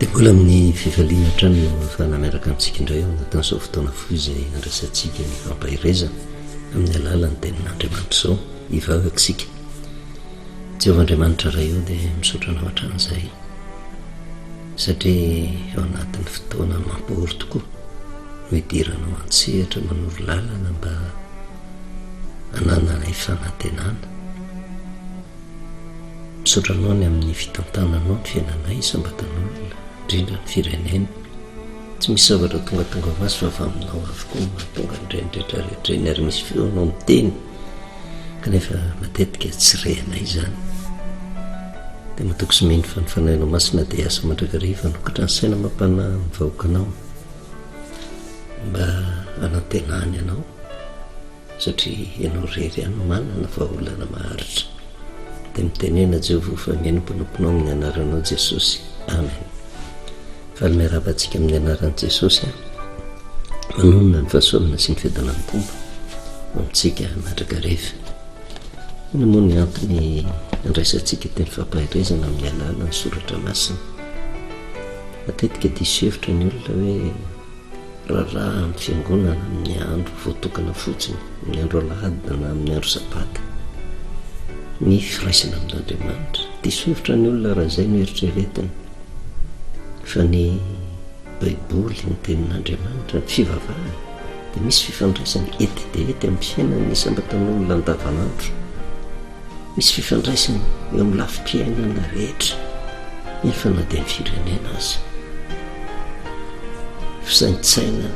dia mbola amin'ny fifaliana no fanamiaraka amintsika indray ao anatin'izao fotoana foy izay andrasantsika ny fampahirezana amin'ny alalany tenin'Andriamanitra izao hivavaka isika. Jehovahandriamanitra iray eo dia misaotra anao hatramin'izay satria ao anatin'ny fotoana mampory tokoa no hidiranao antsehatra manoro lalana mba hananana fanantenana. Misaotra anao ny amin'ny fitantananao ny fiainanay sambatan'olona indrindra ny firenena. Tsy misy zavatra tonga ho azy fa avy aminao avokoa no mahatonga indrendrehetra rehetra eny ary misy feonao miteny kanefa matetika tsy rehanay izany. Dia matoko sy mino fa ny fanahinao masina dia asa mandrakariva nokatra ny saina mampana mivahoakanao mba hanantenany ianao satria ianao rery ihany manana vahaolana maharitra. Dia mitenena Jehovah fa mianomponomponao amin'ny anaranao Jesosy. Amen. Fa ny miaravantsika amin'ny anaran'i Jesosy manonona ny fahasoavana sy ny fiadana amin'ny tombo amintsika mandrakariva. Ina moa ny antony andraisantsika teny fampahirezana amin'ny alalany soratra masina. Matetika diso hevitra ny olona hoe raharaha amin'ny fiangonana amin'ny andro voatokana fotsiny, amin'ny andro alahady na amin'ny andro sabata ny firaisana amin'Andriamanitra. Diso hevitra ny olona raha izay no eritreretiny fa ny baiboly ny tenin'Andriamanitra ny fivavahana dia misy fifandraisany ety dia ety amin'ny fiainan'ny sambatan'olona andavanandro. Misy fifandraisany eo amin'ny lafim-piainana rehetra nefa na dia ny firenena aza. Fisaintsainana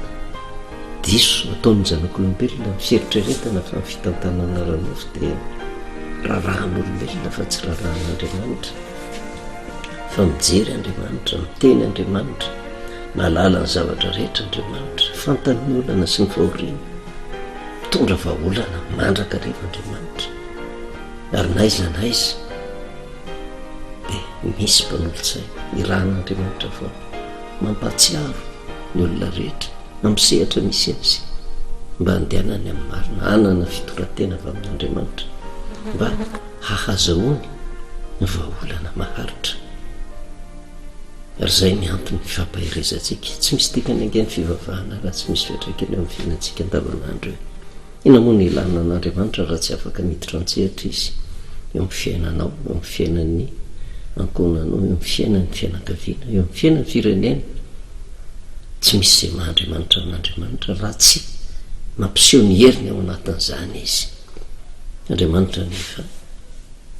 diso ataon'ny zanak'olombelona ny fieritreretana fa ny fitantanana ranofo dia rarahan'olombelona fa tsy rarahan'Andriamanitra. Fa mijery Andriamanitra, miteny Andriamanitra, mahalala ny zavatra rehetra Andriamanitra, fantan'ny olana sy ny fahoriana, mitondra vahaolana mandraka rehefa Andriamanitra. Ary naiza dia misy mpanolotsaina irahan'Andriamanitra foana mampahatsiaro ny olona rehetra amin'ny sehatra misy azy mba handehanany amin'ny marina, hanana fitorantena avy amin'Andriamanitra mba hahazahoany ny vahaolana maharitra. Ary izay ny antony fampahirezantsika. Tsy misy dikany ange ny fivavahana raha tsy misy fiantraikany eo amin'ny fiainantsika andavanandro. Ina moa ny ilana an'Andriamanitra raha tsy afaka miditra an-tsehatra izy eo amin'ny fiainanao, eo amin'ny fiainan'ny ankonanao, eo amin'ny fiainan'ny fianakaviana, eo amin'ny fiainan'ny firenena. Tsy misy izay mahandriamanitra amin'Andriamanitra raha tsy mampiseho ny heriny ao anatin'izany izy. Andriamanitra nefa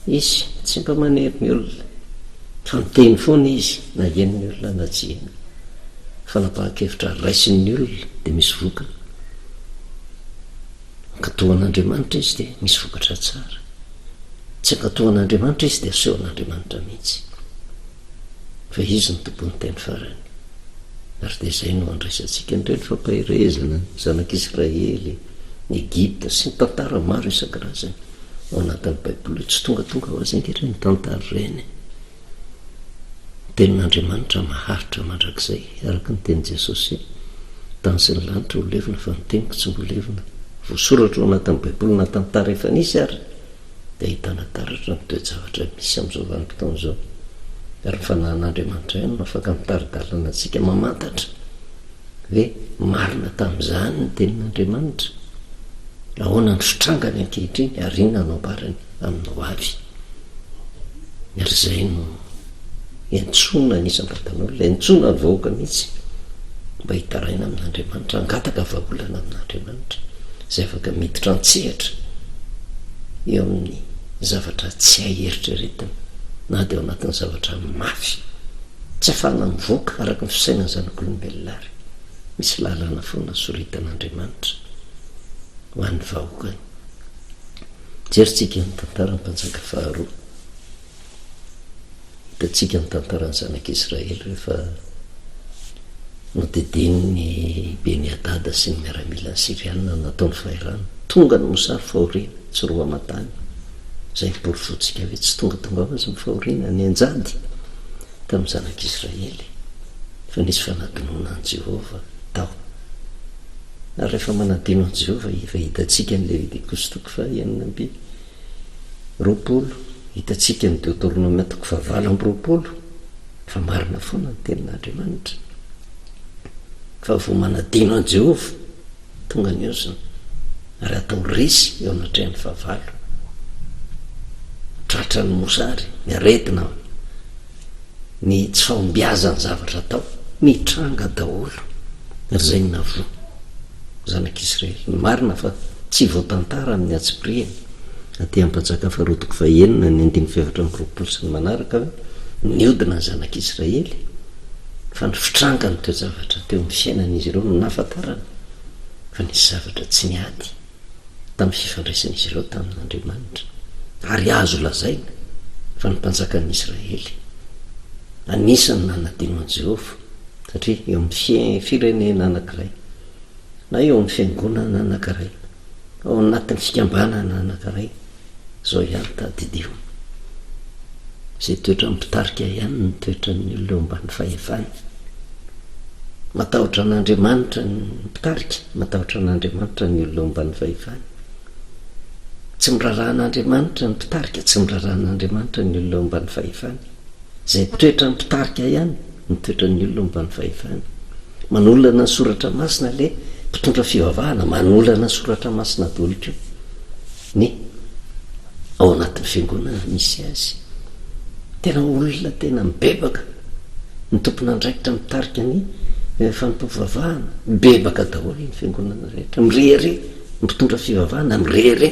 izy tsy mba manery ny olona fa miteny foana izy na heno ny olona na tsy heno. Fanapahakevitra raisin'ny olona dia misy vokany, ankatohan'Andriamanitra izy dia misy vokatra tsara. Tsy ankatohan'Andriamanitra izy dia asehon'Andriamanitra mihitsy. Fa izy ny tompony teny farany. Ary dia izay no andraisantsika indray ny fampahirezana ny zanak'Israely, ny Egipta sy ny tantara maro isan-karazany ao anatin'ny baiboly. Tsy tonga ho azy angetra ny tantara ireny. Tenin'Andriamanitra maharitra mandrakizay araka ny teny Jesosy tany sy ny lanitra ho levina fa ny teniko tsy mbolevina. Voasoratra ao anatin'ny baiboly na tantara efa nisy ary dia ahitana taratra ny toe-javatra misy amin'izao vanim-potoana izao. Ary ny fanahin'Andriamanitra ihany no afaka mitaridalana antsika mamantatra hoe marina tamin'izany ny tenin'Andriamanitra. Ahoana ny fitrangany ankehitriny ary inona no ambarany aminao avy. Ary izay no entsona ny sambatan'olona, entsona ny vahoaka mihitsy mba hitaraina amin'Andriamanitra, angataka vahaolana amin'Andriamanitra izay afaka miditra an-tsehatra eo amin'ny zavatra tsy haheritreretana na dia ao anatin'ny zavatra mafy tsy afahana mivoaka araka ny fisainany zanak'olombelona ary. Misy lalana foana soritan'Andriamanitra ho an'ny vahoakany. Jerintsika ny tantaran'ny mpanjaka faharoa. Hitantsika ny tantaran'ny zanak'Israely rehefa nodidininy Beni-Hadada sy ny miaramila ny Siriana nataony fahirana. Tonga ny mosary fahoriana tsy roa amatany. Izay miporifotsika hoe tsy tonga ho azy ny fahoriana ny anjady tamin'ny zanak'Israely fa nisy fanadinoana an' Jehovah tao. Ary rehefa manadino an' Jehovah efa hitantsika ny Levitikos toko fahaenina amby 20, hitantsika ny Deuteronomia toko 7:20 fa marina foana ny tenin'andriamanitra fa vo manadino an Jehova tonga ny ozona ary atao resy eo anatrehan'ny fahavalo tratra ny mosary ny aretina ny tsy fahombiazany zavatra atao mitranga daholo ary zay ny navo zanak'Israely ny marina fa tsy voatantara amin'ny atsipriany aty ampanjaka faharotoko fahenina ny 17 sy ny manaraka niodina ny zanak'Israely fa ny fitranga ny teo zavatra teo amin'ny fiainan'izy ireo no nafatarana fa nisy zavatra tsy niady tamin'ny fifandraisan'izy ireo tamin'Andriamanitra ary azo lazaina fa ny mpanjakan'ny Israely anisany nanadino an Jehova satria eo amin'ny firenena anankiray na eo amin'ny fiangonana anankiray ao anatin'ny fikambanana anankiray zao ihany tadidio zay toetra mipitarika ihany ny toetran'ny olona eo ambany fahefany matahotra an'Andriamanitra ny mipitarika matahotra an'Andriamanitra ny olona eo ambany fahefany tsy miraran'Andriamanitra ny mpitarika tsy miraran'Andriamanitra ny olona eo ambany fahefany zay toetra mipitarika ihany ny toetran'ny olona eo ambany fahefany manolana ny soratra masina le mpitondra fivavahana manolana ny soratra masina daholo keo ny ao anatin'ny fiangonana misy azy tena olona tena mibebaka ny tompona andraikitra mitarika ny fanompovavahana mibebaka daholo ny fiangonana rehetra mirehare mpitondra fivavahana mirehare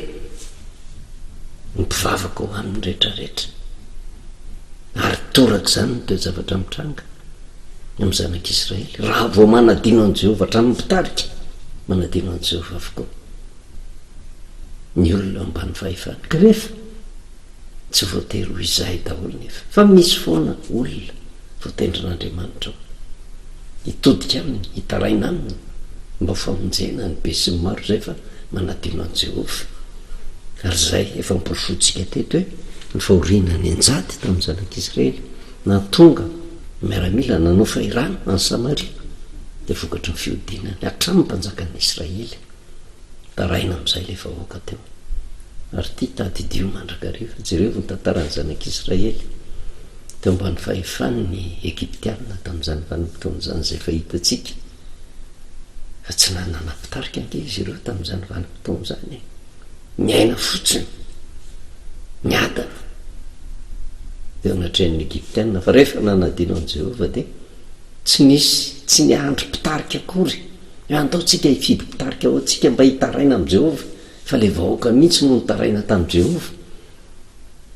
mipivavaka ho amin'ny rehetrarehetra ary toraka zany ny toe zavatra mitranga amin'ny zanak'Israely raha vao manadino an Jehova hatramin'ny mpitarika manadino an Jehova avokoa ny olona ambany fahefany kanefa tsy voatery ho izay daholo nefa fa misy foana olona voatendrin'Andriamanitra hitodika aminy hitaraina aminy mba famonjena ny be sy ny maro zay fa manadino an Jehova ary zay efa miporofontsika teto hoe ny fahorianany anjady tamin'ny zanak'Israely na tonga miaramila nanofa irana any Samaria dia vokatry ny fiodinany hatramin'ny mpanjakan'ny Israely taraina amin'izay le vahoaka teo ary ty tadidio mandrakariva jereo ny tantarany zanak'Israely teo ambany fahefan'ny Egiptiana tamin'izany vanim-potoan'izany zay fahitantsika fa tsy nanana-pitarika ange izy ireo tamin'izany vanim-potoan'izany miaina fotsiny miadana eo anatrehan'ny Egiptiana fa rehefa nanadino an Jehova dia tsy niandro mpitarika akory antaotsika hifidy mpitarika ao atsika mba hitaraina amin'i Jehova fa le vahoaka mihitsy no nitaraina tamin'i Jehova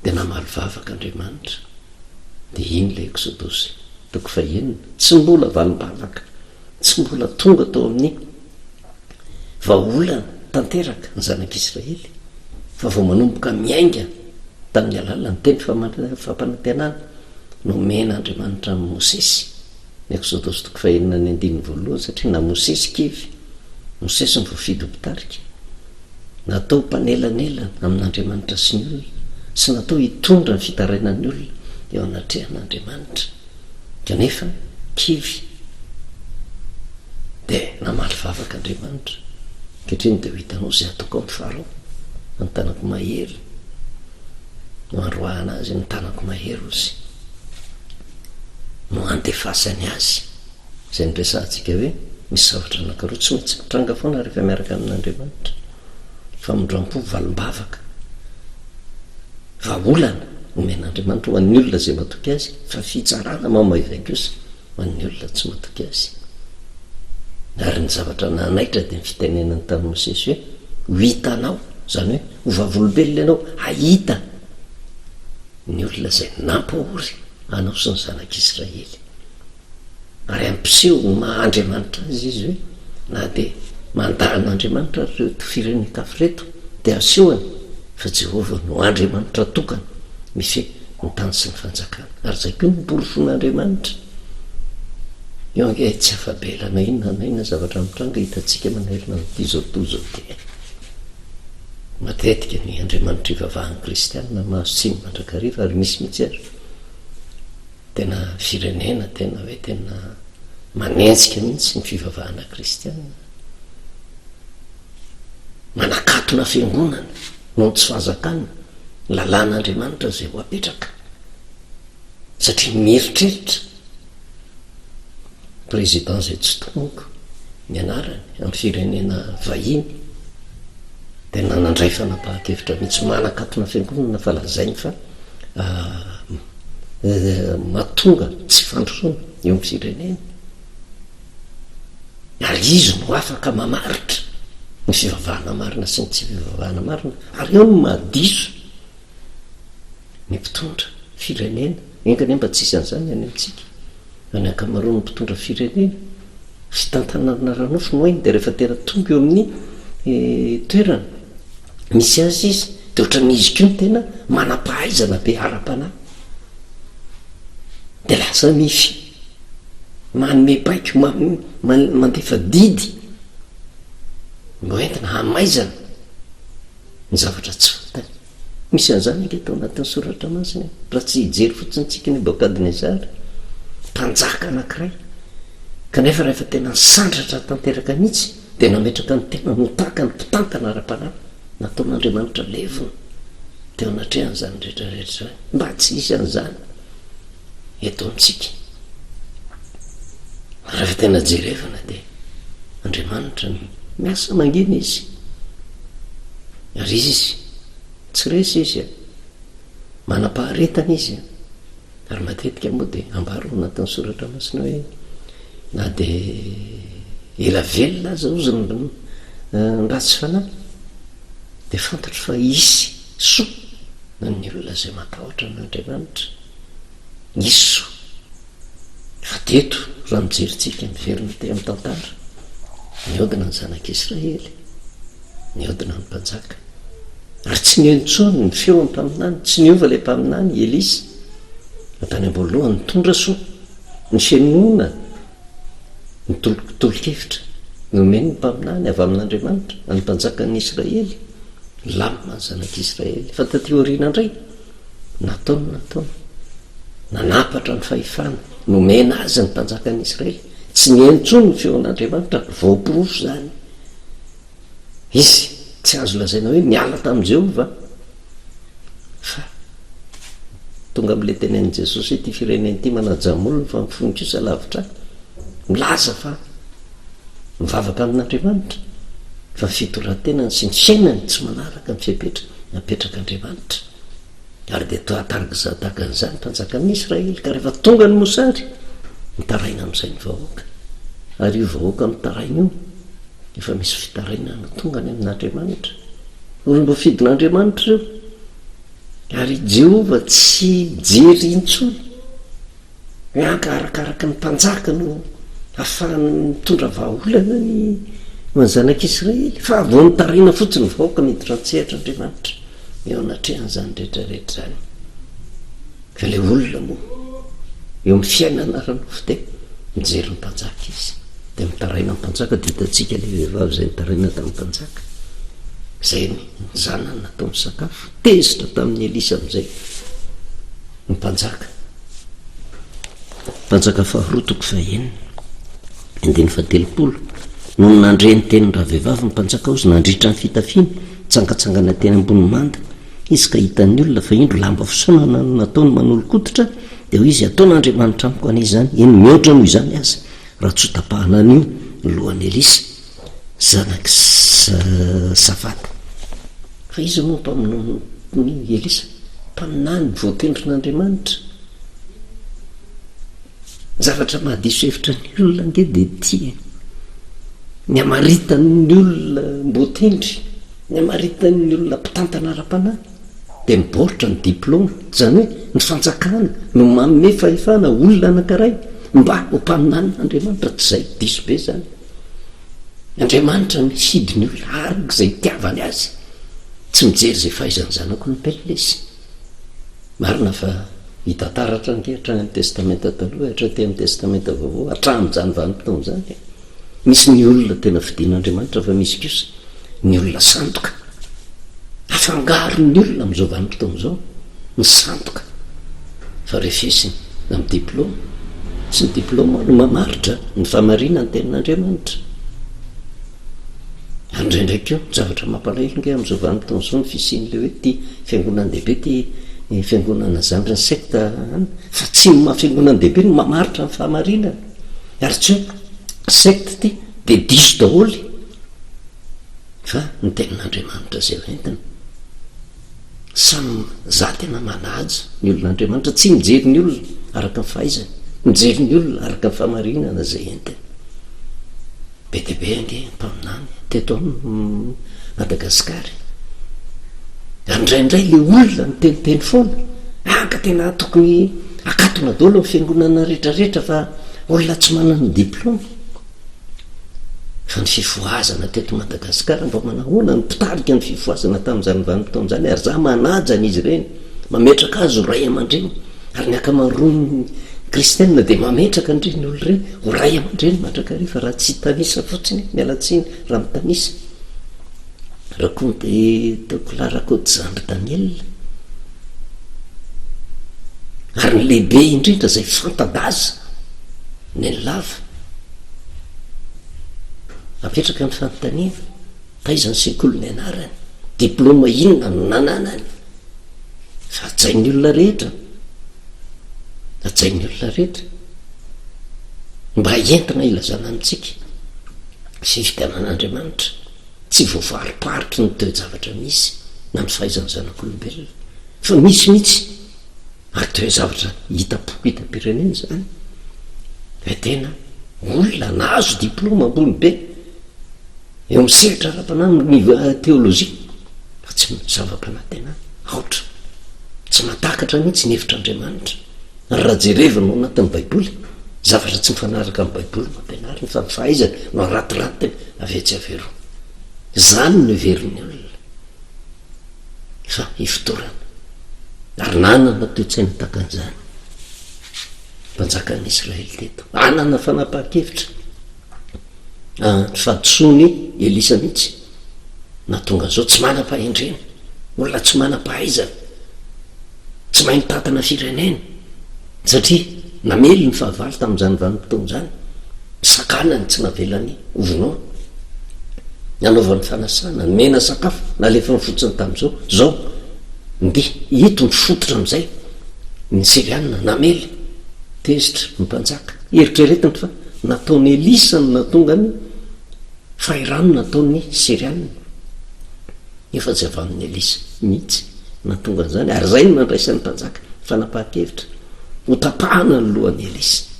dia namaly vavaka Andriamanitra dia iny le Exodosy toko fahenina tsy mbola valim-bavaka tsy mbola tonga tao amin'ny vahaolana tanteraka ny zanak'Israely fa vao manomboka miainga tamin'ny alalany teny fampanantenana no men'Andriamanitra amin'ny Mosesy ny Exodosy toko fahenina ny 1 satria na Mosesy kivy Mosesy ny voafidy ho mpitarika natao mpanelanelana amin'Andriamanitra sy ny olona sy natao hitondra ny fitarainan'ny olona eo anatrehan'Andriamanitra kanefa kivy dia namaly vavaka Andriamanitra kehitriny dia ho hitanao zay ataoko amin'ny Farao ny tanako mahery no androahana azy ny tanako mahery ozy no andefasany azy zay nyresantsika hoe misy zavatra anankiroa tsy maintsy mitranga foana rehefa miaraka amin'Andriamanitra fa mindram-po valim-bavaka vahaolana omen'Andriamanitra ho an'ny olona zay matoky azy fa fitsarana mamaivay kosa ho an'ny olona tsy matoky azy ary ny zavatra nanaitra dia nyfitenenany tamin'ny Mosesy hoe ho hitanao zany hoe ho vavolombelona ianao ahita ny olona zay nampahory anao sy ny zanak'Israely ary ampiseho ny maha-Andriamanitra azy izy hoe na dia mandahan'Andriamanitra reto firenekafy reto dia asehoany fa Jehova no Andriamanitra tokana misy hoe ny tany sy ny fanjakana ary zay koa ny borofon'Andriamanitra eo ange tsy afabelana inona na inona zavatra mitranga hitantsika manerina n'ity zao dia matetika ny Andriamanitra ivavahan'ny kristianina mahazo tsiny mandrakariva ary misy mihitsy ary tena firenena tena hoe tena manenjika mihitsy ny fivavahana kristianina manakatona fiangonana noho tsy fahazakana lalàn'Andriamanitra zay ho apetraka satria mieritreritra président zay tsy tomoko ny anarany amin'ny firenena vahiny dia nanandray fanapahan-kevitra mihitsy manakatona fiangonana fa lazainy fa mahatonga tsy fandrosoana eo amin'ny firenena ary izy no afaka mamaritra ny fivavahana marina sy ny tsy fivavahana marina ary eo no mahadiso ny mpitondra firenena engany mba tsisy an'izany any amintsika any ankamaroa ny mpitondra firenena fitantanana ranofo no hainy dia rehefa tena tonga eo amin'ny toerana misy azy izy dia ohatra n'izy ko ny tena manam-pahaizana be ara-panahy dia lasa mify manome baiko mandefa didy mba entina hamaizana ny zavatra tsy fantany misy an'izany ange tao anatin'ny soratra masina raha tsy hijery fotsiny tsika ny Nebukadnezara mpanjaka anankiray kanefa rehefa tena nisandratra tanteraka mihitsy dia nametraka ny tena notaka ny mpitantana ara-panahy nataon'Andriamanitra levona teo anatrehan'izany rehetrarehetra mba tsy hisy an'izany eto amintsika rehefa tena jerevana dia Andriamanitra miasa mangina izy ary izy tsy resy izy manam-paharetana izy ary matetika moa dia ambaro anatin'ny soratra masina hoe na dia ela velona aza ozy ny ratsy fanahy dia fantatro fa isy soa na ny olona izay matahotra n'Andriamanitra isy soa fa teto raha mijeritsika miverina te amin'ny tantara niodina ny zanak'Israely niodina ny mpanjaka ary tsy nientsony ny feony mpaminany tsy niova ilay mpaminany Elisa tany am-boalohany nitondra soa ny fiainoana ny tolokevitra nomeny ny mpaminany avy amin'Andriamanitra any mpanjakan'ny Israely lamina ny zanak'Israely fa taty aoriana indray nataona nanapatra ny fahefana nomena azy ny mpanjakan'ny Israely tsy nientsony ny feon'Andriamanitra voaporofo zany izy tsy azo lazaina hoe miala tamin'i Jehova fa tonga amin'ilay tenen'i Jesosy ity firenena ity manajamolona fa mifonikosa lavitra milaza fa mivavaka amin'Andriamanitra fa fitorantenany sy ny fiainany tsy manaraka ny fiapetra napetraka Andriamanitra ary dia tahaka an'izany mpanjakan'ny Israely ka rehefa tonga ny mosary mitaraina amin'izay ny vahoaka ary io vahoaka mitaraina io efa misy fitarainana tongany amin'Andriamanitra olom-bafidin'Andriamanitra io ary Jehova tsy jery intsony hoe arakaraka ny mpanjaka no ahafahany mitondra vahaolana ny zanak'Israely fa vo mitaraina fotsiny vahoaka miditra an-tsehatra Andriamanitra eo anatrehan'izany rehetrarehetra zany fa ilay olona moa eo amin'ny fiainana ranofo dia mijery ny mpanjaka izy dia mitaraina ny mpanjaka dia hitantsika ilay vehivavy izay mitaraina tamin'ny mpanjaka izay ny zanany natao ny sakafo tezitra tamin'ny Elisa amin'izay ny mpanjaka faharoa toko fahaenina andiny fahatelopolo noho nandreny tenin'ny raha vehivavy ny mpanjaka ozy nandritra ny fitafiany tsangatsangana teny ambony manda izy ka hitan'ny olona fa indro lamba fisaonana nataony manolokoditra dia hoy izy ataon'Andriamanitra amiko an'izy izany eny mihoatra noho izany azy raha tsy hotapahana an'io ny lohan'ny Elisa zanak' Safata fa izy moa mpaminony Elisa mpaminany voatendrin'Andriamanitra zavatra mahadiso hevitra ny olona nge dia tia ny amaritan'ny olona mbotendry ny amaritan'ny olona mpitantana ara-panahy dia mibaoritra ny diplôma zany hoe ny fanjakana no manome fahefana olona anankiray mba ho mpaminan'Andriamanitra tsy izay diso be zany Andriamanitra mihidy ny olona araka izay tiavany azy tsy mijery izay fahaizany zanako ny pelilesy marina fa hitantaratra nkehatra amin'ny testamenta taloha hatrate amin'ny testamenta vaovao hatramin'izany vanim-potoana zany misy ny olona tena fidian'Andriamanitra fa misy kosa ny olona sandoka afangaro ny olona amin'izao vanim-potoana izao ny sandoka fa refesiny amin'ny diplôma sy ny diplôma no mamaritra ny famarina ny tenin'Andriamanitra andrendraiky io zavatra mampalahelo nge amin'izao vanim-potoana izao ny fisian'le hoe ty fiangonana dehibe ty fiangonana zandry ny secta fa tsy mahafiangonana dehibe no mamaritra ny fahamarinana ary tsy hoe secte ty de diso daholy fa ny tenin'andriamanitra zay entina samy za tena manaja ny olon'andriamanitra tsy mijery ny olona araka ny fahaizany mijery ny olona araka ny famarinana zay entina be de be ange mpaminany teto amin'ny Madagasikara ary indraindray le olona ny teniteny foana ka tena tokony akatona daholo amin'ny fiangonana rehetrarehetra fa olona tsy manana diplôma fa ny fifoazana teto Madagasikara mba manahoana ny mpitarika ny fifoazana tamin'izany vanim-potoan'izany ary za manaja an'izy ireny mametraka azy ho ray aman-dreny ary ny akamaroany kristianina de mametraka andreny olo ireny ho ray aman-dreny matraka ary fa raha tsy tanisa fotsiny mialatsiny raha mitanisa rakonte tokolarako-jandry Daniel ary ny lehibe indrindra zay fantadaza ny lava apetraka ny fanontaniana taizany sekoly ny anarany diplôma inona no nananany fa atsain'ny olona rehetra atsain'ny olona rehetra mba entina ilazana amitsika fifidianan'Andriamanitra tsy voavaroparitry ny toe-javatra misy na ny fahaizany zanak'olombelona fa misy mihitsy ary toe-zavatra hitam-pirenena zany de tena olona nahazo diplôma ambony be eo amin'ny sehatra ara-panaminy ny teolojia fa tsy zava-panantenana aotra tsy matakatra mihitsy ny hevitr'Andriamanitra ary raha jerevina ao anatin'ny baiboly zavatra tsy mifanaraka amin'ny baiboly mampianariny fa ny fahaizany no aratyratiny avetsy avero zany no heverin'ny olona fa hifotorana ary nanana toe-tsaina takan'izany mpanjakan'ny Israely teto anana fanapahan-kevitra ny fahadisoany Elisa mihitsy na tonga zao tsy manam-pahendrena olona tsy manam-pahaizana tsy mahay mitantana firenena satria namely ny fahavalo tamin'izany vanim-potoan'izany sakanany tsy navelany ovonao nanaovan'ny fanasana ny mena sakafo nalefa ny fotsiny tamin'izao zao nde hito ny fototra am'izay ny Siriana namely tezitra ny mpanjaka eritreretiny fa nataony Elisa no natongany fairano nataony Siriana efa tsy avamin'ny Elisa mihitsy natonga an'izany ary zay no nandraisan'ny mpanjaka fanapahan-kevitra ho tapahana ny lohan'ny Elisa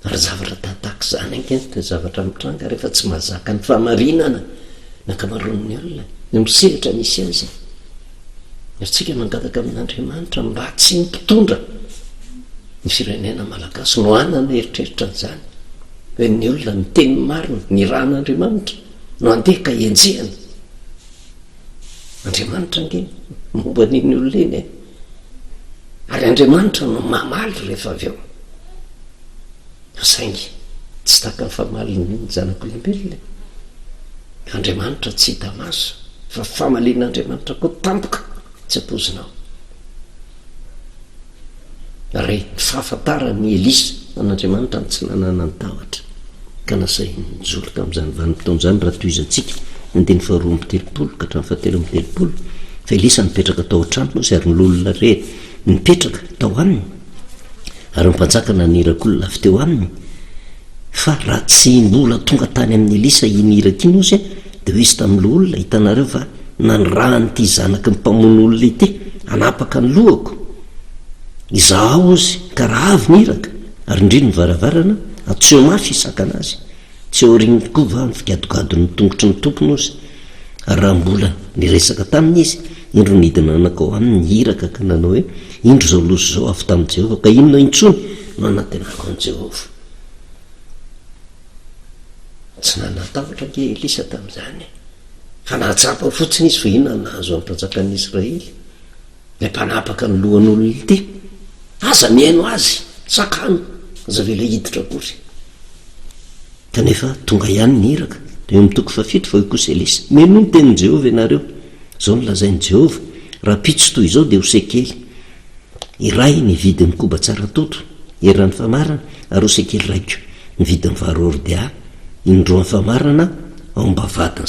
ary zavatra tataka zany ankeny de zavatra mitranga rehefa tsy mahazaka ny fahamarinana ny akamaroan'ny olona ny misehatra misy azy ary tsika mangataka amin'Andriamanitra mba tsy mitondra ny firenena malagasy no anana eritreritra n'izany hoe ny olona miteny marina ny rahan'Andriamanitra no andeha ka enjehana Andriamanitra nge momba an'iny olona eny ary Andriamanitra no mamaly rehefa avy eo saingy tsy taka ny famaliny zanak'olombelona Andriamanitra tsy hita maso fa famalian'Andriamanitra koa tampoka tsy ampozinao ary fahafantarany Elisa an'Andriamanitra ny tsy nanana ny tahotra ka nasai nijoro tamin'izany vanim-potoan'izany raha toizantsika andeny faharoa amby telopolo ka hatramin'ny fahatelo amby telopolo fa Elisa nipetraka tao an-trano moa ary n'olona re nipetraka tao aminy ary mpanjaka nanirakolona avy teo aminy fa raha tsy mbola tonga tany amin'ny Elisa iniraka iny ozy de ho izy tamin'lo olona hitanareo fa nanyrahanyity zanaky ny mpamono olona ity anapaka ny lohako izaho ozy ka raha avy niraka ary indriny ny varavarana atseho mafy isakana azy tsy eo rininy kova ny figadogadony tongotry ny tompony ozy ary raha mbola niresaka taminy izy indro nidina nanakao aminy hiraka ka nanao hoe indro zao loso zao avy tamin'i Jehova ka inona intsony no anatenako an' Jehova tsy nanatahotra ke Elisa tamin'izany fa nahatsapa fotsiny izy fa inona nahazo amin'ny mpanjakan'ny Israely le mpanapaka ny lohan'olona ity aza miaino azy sakano zavela hiditra akory kanefa tonga ihany ny hiraka de eo mitoko fafitro fa io kosa Elisa meno ny tenin'i Jehova ianareo zao no lazain'i Jehova raha pitso toy izao de ho sekely iray ny vidin'ny koba tsara toto eran'ny famarana ary ho sekely raiko ny vidin'ny varordia indroan'ny famarana ao mbavadiny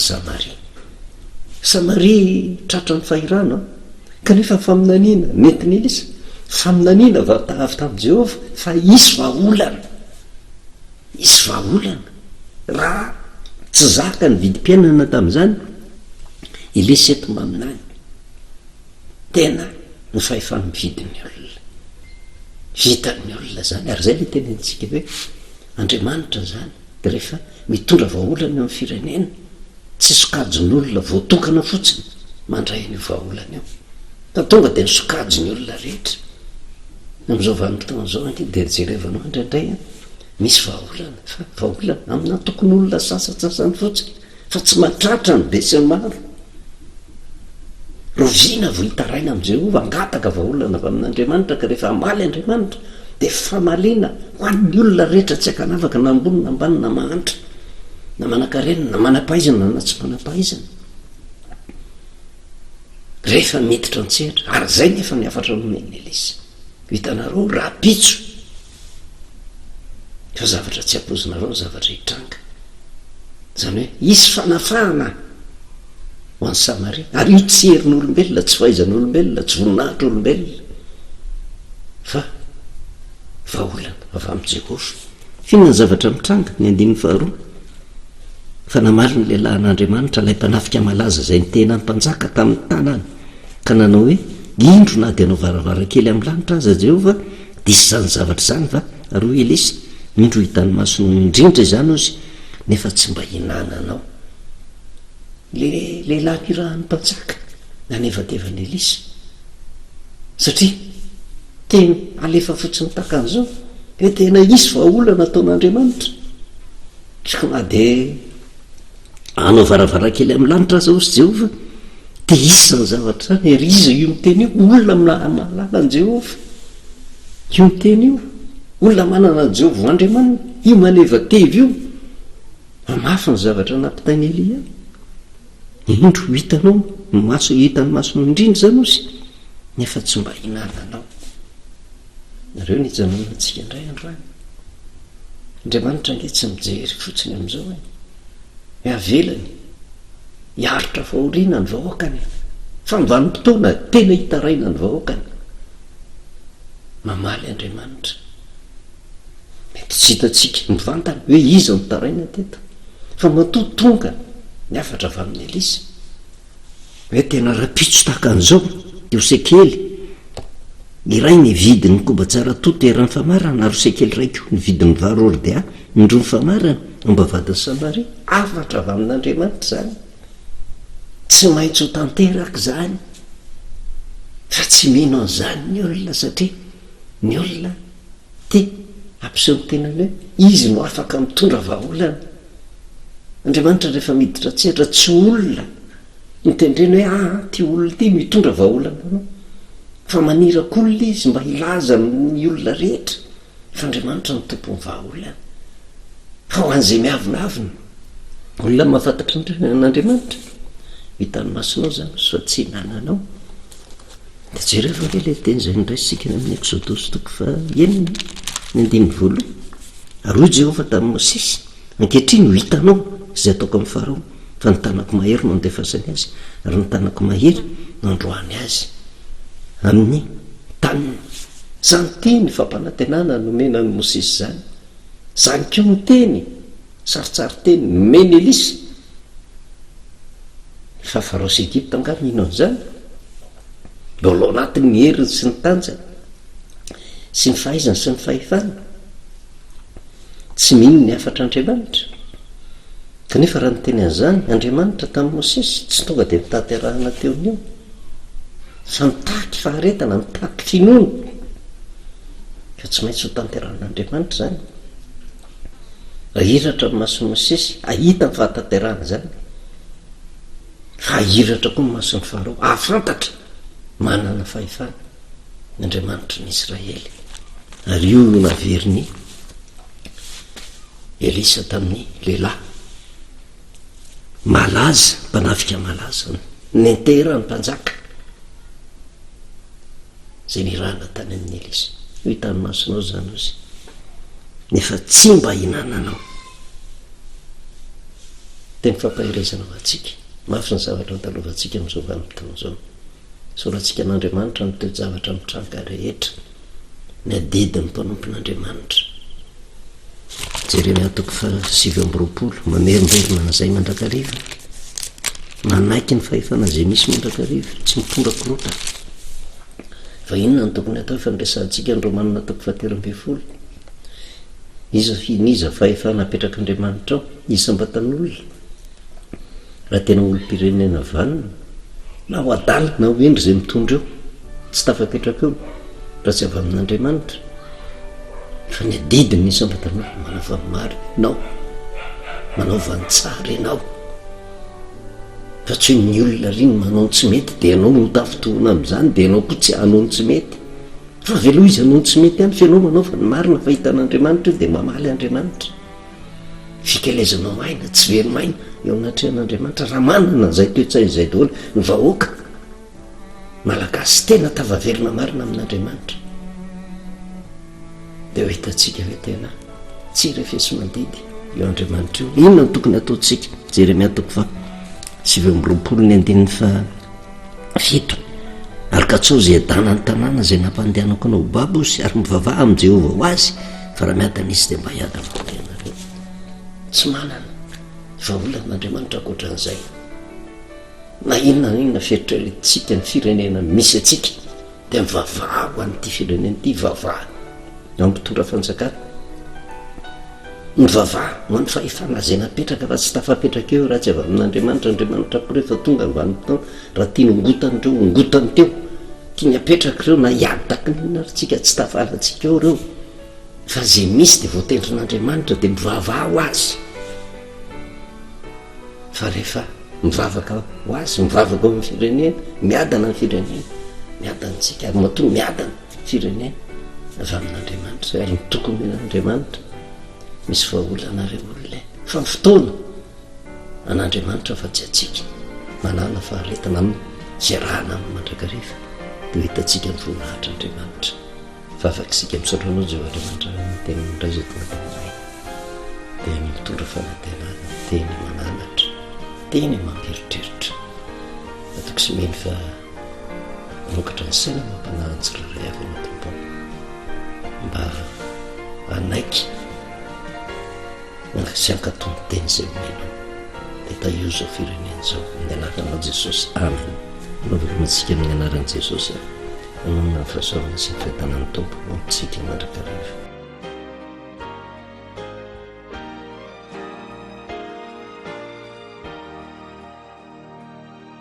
Samaria tratra ny fahirana kanefa faminaniana netiny Elisa faminaniana avy tamin'i Jehova fa isy vaolana isy vahaolana raha tsy zaka ny vidim-piainana tamin'izany ilesetomba aminany tena ny fahefany mividin'ny olona vitan'ny olona zany ary zay le tenentsika hoe andriamanitra zany de rehefa mitondra vahaolana eo amin'ny firenena tsy sokajin'olona voatokana fotsiny mandray an'io vahaolana io fa tonga de ny sokajiny olona rehetra am'izao vanim-potoana zao anty de jerevanao indraindray misy vahaolana fa vahaolana amina tokony olona sasatsasany fotsiny fa tsy mahatratra ny be sy ny maro rovina vo hitaraina am' Jehova angataka vahaolana avy amin'Andriamanitra ka rehefa amaly Andriamanitra de famaliana ho an'ny olona rehetra tsy akanavaka na ambony na ambany na mahantra na manankarenina na manam-pahaizana na tsy manam-pahaizana rehefa miditra antsehatra ary zay nefa ny afatra nomeny Elisa hitanareo rapitso fa zavatra tsy ampozinareo zavatra hitranga zany hoe isy fanafahana ho an'ny Samaria ary io tsy herin'olombelona tsy fahaizan'olombelona tsy voninahitra olombelona fa vahaolana avy amin'ny Jehovah finona ny zavatra mitranga ny 15 fa namaly ny lehilahin'Andriamanitra ilay mpanafika malaza izay nitena ny mpanjaka tamin'ny tanany ka nanao hoe indro na dia anao varavarakely amin'ny lanitra aza Jehova disy zany zavatra zany va ary ho Elisa indro hitany masony indrindra izany ozy nefa tsy mba hinananao le lehilahy mpirahan'ny mpanjaka nanevatevany Elisa satria tena alefa fotsiny takan'izao hoe tena isy vahaolana ataon'Andriamanitra tsika na dia anao varavarakely amin'ny lanitra aza ozy Jehova de isy zany zavatra zany ary izy io miteny io olona mahalala an Jehova io miteny io olona manana an Jehova ho Andriamanina io manevatevy io mamafy ny zavatra nampitainy Elia indro hitanao maso hitany masony indrindra zany ozy nefa tsy mba hinananao nareo nijanonantsika indray androany Andriamanitra ange tsy mijery fotsiny am'izao hoe avelany hiaritra fahoriana ny vahoakany fa mivanim-potoana tena hitaraina ny vahoakany mamaly Andriamanitra mety tsy hitatsika mivantana hoe iza nitaraina teto fa matotonga ny afatra avy amin'ny Elisa hoe tena rapitso tahaka an'izao io sekely iray ny vidiny koba tsara toteran'ny famarana ary sekely raiko ny vidiny varordia indro ny famarana omba vadiny Samaria afatra avy amin'Andriamanitra zany tsy maintsy ho tanteraka zany fa tsy mino an'izany ny olona satria ny olona te ampiseho ny tenany hoe izy no afaka mitondra vahaolana Andriamanitra rehefa miditra tsehatra tsy olona nitendreny hoe ty olona ty mitondra vahaolana anao fa manirak'olona izy mba hilaza ny olona rehetra fa Andriamanitra ny tompony vahaolana fa ho an'izay miavinavina olona mahafantatra n'Andriamanitra hitany masonao zany fa tsy hinananao de jereva ve le teny zay ndraisika amin'ny Exodus toko fa enina ny 12 ary hoy Jehova tamin'ny Mosesy ankehitriny ho hitanao izay ataoko amin'ny Farao fa ny tanako mahery no andefasany azy ary ny tanako mahery no androany azy amin'ny taniny zany teny fampanantenana nomena ny Mosesy zany zany koa ny teny saritsary teny nomeny Elisa fa Farao sy Egypte anga mino an'izany mbola ao anatin'ny heriny sy ny tanjany sy ny fahaizany sy ny fahefana tsy mino ny afatr'Andriamanitra kanefa raha niteny an'izany Andriamanitra tamin'ny Mosesy tsy tonga dia mitanterahana teon'io fa mitaky faharetana mitaky finoana fa tsy maintsy ho tanteran'Andriamanitra zany ahiratra ny mason'ny Mosesy ahita ny fahatanterahana zany fa ahiratra koa ny mason'ny Farao ahafantatra manana fahefana n'Andriamanitra ny Israely ary io naveriny Elisa tamin'ny lehilahy malaza mpanafika malaza nentera ny mpanjaka zay nirahana tany amin'ny Elisa io hitany masonao zany ozy nefa tsy mba hinananao teny fampahirezana ho atsika mafy ny zavatra ntalovantsika amin'izao vanim-potoana zao soratsika n'Andriamanitra ny toe zavatra mitranga rehetra ny adidi ny mpanompon'Andriamanitra jereny atoko fa 7 mamerimberina nazay mandrakariva manaiky ny fahefana zay misy mandrakariva tsy mitondrakorota fa inona ny tokony atao fandraisantsika andro manina atoko fahateram-befolo iza fahefana apetraka andriamanitra ao isambatan'olona raha tena olo-pirenena vanina na ho adalina na hoendry zay mitondra eo tsy tafapetraka eo raha tsy avy amin'andriamanitra fa ny adidiny isambatan'olona manao vamary nao manao vantsara ianao fa tsy hoe ny olona riny manao ny tsy mety dia anao no tafitohona amin'izany dia anao koa tsy hanao ny tsy mety fa veloha izy hanao ny tsy mety ihany fa ianao manao fa ny marina fahitan'andriamanitra io dia mamaly andriamanitra fikelezanao maina tsy veromaina eo anatrehan'andriamanitra raha manana zay toetsainy zay daholo ny vahoaka malagasy tena tavaverina marina amin'andriamanitra dia ho hitantsika hoe tena tsy refesy mandidy eo andriamanitra io inona no tokony ataontsika jeremia atoko fa 7 ny andininy fa fito ary katsao zay adana ny tanàna zay nampandehanako anao babosy ary mivavaha amin'i Jehovah ho azy fa raha miadana izy dia mba hiada manareo tsy manana fa olan'andriamanitra akoatran'izay na inona fieritreretintsika ny firenena misy atsika dia mivavaha ho an'ity firenena ity vavaha ampitondra fanjakana mivavaha ho an'ny fahefana zay napetraka fa tsy tafapetraka eo raha tsy avy amin'andriamanitra andriamanitra ko rehefa tonga ny vanimpotoana raha tiany ongotanyreo ongotany teo tiany apetraka ireo na hiady takinina ary tsika tsy tafalantsika eo reo fa zay misy dia voatendrin'andriamanitra dia mivavaha ho azy fa rehefa mivavaka ho azy mivavaka ao amin'ny firenena miadana ny firenena miadantsika ary matoa miadana firenena avy amin'andriamanitra ary ny tokony an'andriamanitra misy vahaolanareo olona fa ny fotoana an'andriamanitra fa tsy atsika manana faharetana amin'ny zerahana amin'ny mandrakariva dia hitantsika ny voninahitra andriamanitra fa afakisika misaotranao Jehoandriamanitra teny mindraizatongatanay dia mitondra fanatenana teny mananatra teny mamperitreritra atoko sy meny fa mokatra ny saina mampanahantsy raray avy anatompo mba anaiky sy ankatony teny zay omena dia taio zao firenena zao ny anaranao Jesosy amen novelonantsika amin'ny anaran'i Jesosy anonona ny fahasoavana sy ny fiadanan'ny tompo amintsika mandrakariva